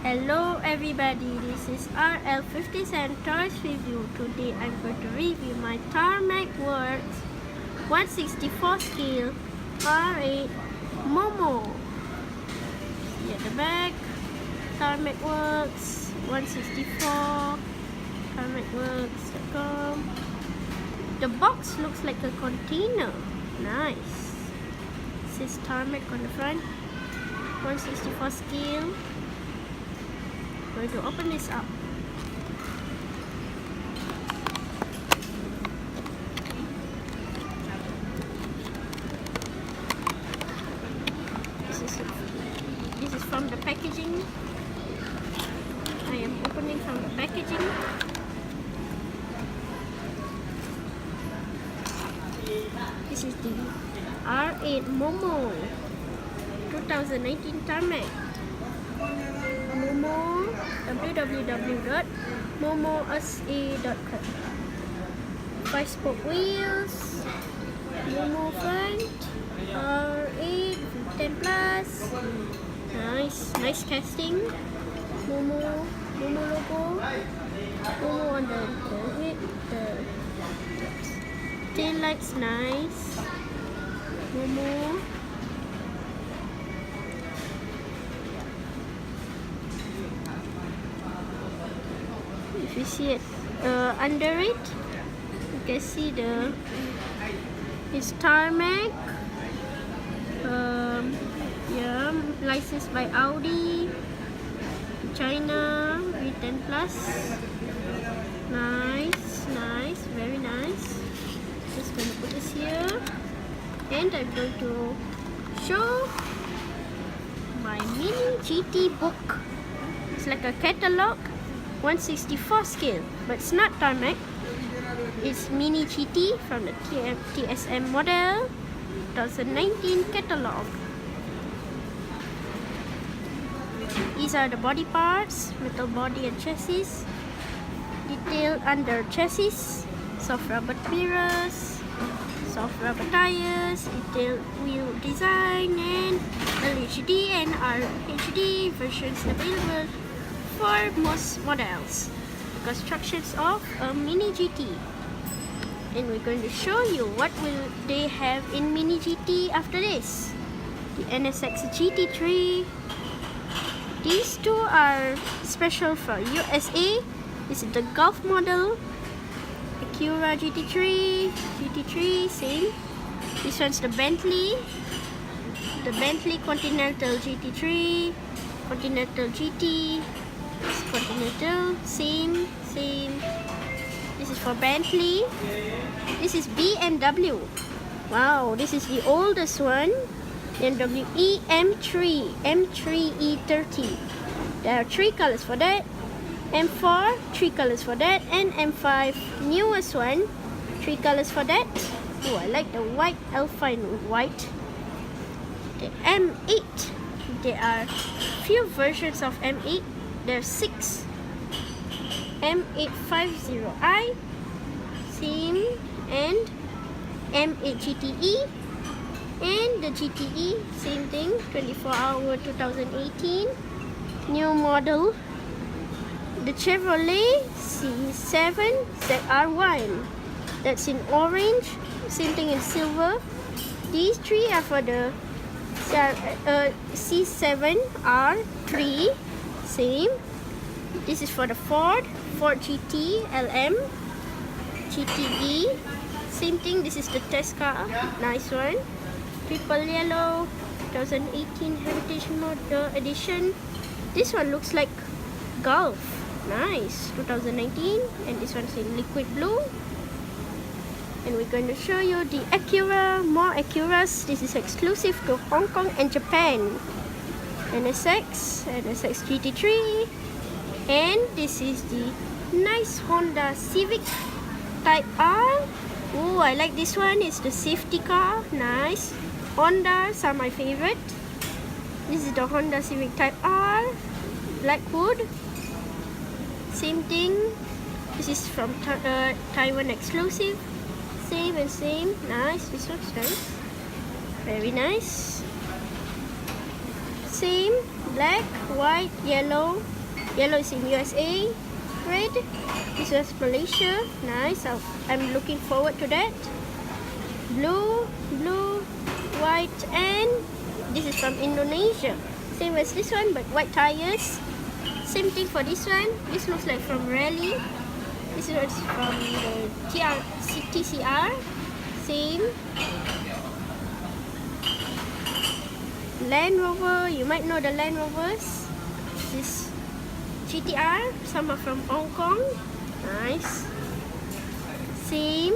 Hello everybody, this is RL57 Toys Review. Today I'm going to review my Tarmac Works 164 scale R8 Momo. See at the back, Tarmac Works 164, tarmacworks.com. The box looks like a container. Nice. It says Tarmac on the front, 164 scale. Going to open this up. This is from the packaging. I am opening from the packaging. This is the R8 Momo 2019 Tarmac. Momo, www.momosa.com. 5-spoke wheels, Momo front, R8 v10 plus. Nice casting. Momo logo. Momo on the hood. The tail lights nice. Momo. If you see it under it, you can see it's Tarmac. Yeah, licensed by Audi, China, v10 plus. Nice, very nice. Just gonna put this here, and I'm going to show my mini GT book. It's like a catalog. 164 scale, but it's not Tarmac. It's mini GT from the TSM model 2019 catalog. These are the body parts: metal body and chassis, detailed under chassis, soft rubber mirrors, soft rubber tires, detailed wheel design, and LHD and RHD versions available for most models. Constructions of a mini GT, and we're going to show you what will they have in mini GT after this. The NSX GT3. These two are special for USA. This is the Golf model. Acura GT3, same. This one's the Bentley Continental GT3, Continental GT. Continental, same. This is for Bentley. This is BMW. Wow, this is the oldest one. BMW M3E30. There are 3 colors for that. M4, 3 colors for that. And M5, newest one, 3 colors for that. Oh, I like the white, Alpine white. The M8. There are few versions of M8. There's 6. M850i, same, and M8 GTE, and the GTE, same thing, 24-hour 2018, new model. The Chevrolet C7 ZR1, that's in orange, same thing in silver. These 3 are for the C7R3. Same. This is for the Ford GT LM, GTE. Same thing. This is the test car. Nice one. Triple yellow, 2018 Heritage edition. This one looks like Golf. Nice. 2019, and this one's in liquid blue. And we're going to show you the Acura. More Acuras. This is exclusive to Hong Kong and Japan. NSX GT3, and this is the nice Honda Civic Type R. Oh, I like this one. It's the safety car. Nice. Hondas are my favorite. This is the Honda Civic Type R, Blackwood. Same thing. This is from Taiwan exclusive. Same and same. Nice. This one's nice. Very nice. Same. black, white, yellow. Yellow is in USA. Red, this was Malaysia. Nice. I'm looking forward to that. Blue, white, and this is from Indonesia. Same as this one, but white tires. Same thing for this one. This looks like from Rally. This is from the TCR. Same. Land Rover. You might know the Land Rovers. This GTR. Some are from Hong Kong. Nice. Same.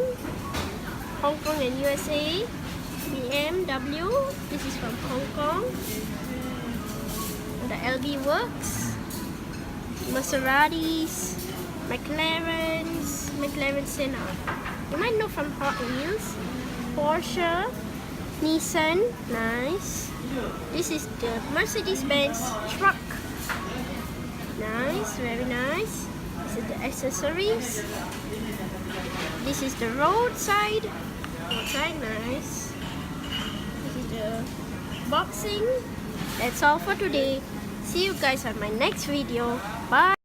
Hong Kong and USA. BMW. This is from Hong Kong. The LB Works. Maseratis. McLaren's. McLaren Senna. You might know from Hot Wheels. Porsche. Nissan. Nice. This is the Mercedes-Benz truck. Nice. Very nice. This is the accessories. This is the roadside. Roadside. Nice. This is the boxing. That's all for today. See you guys on my next video. Bye.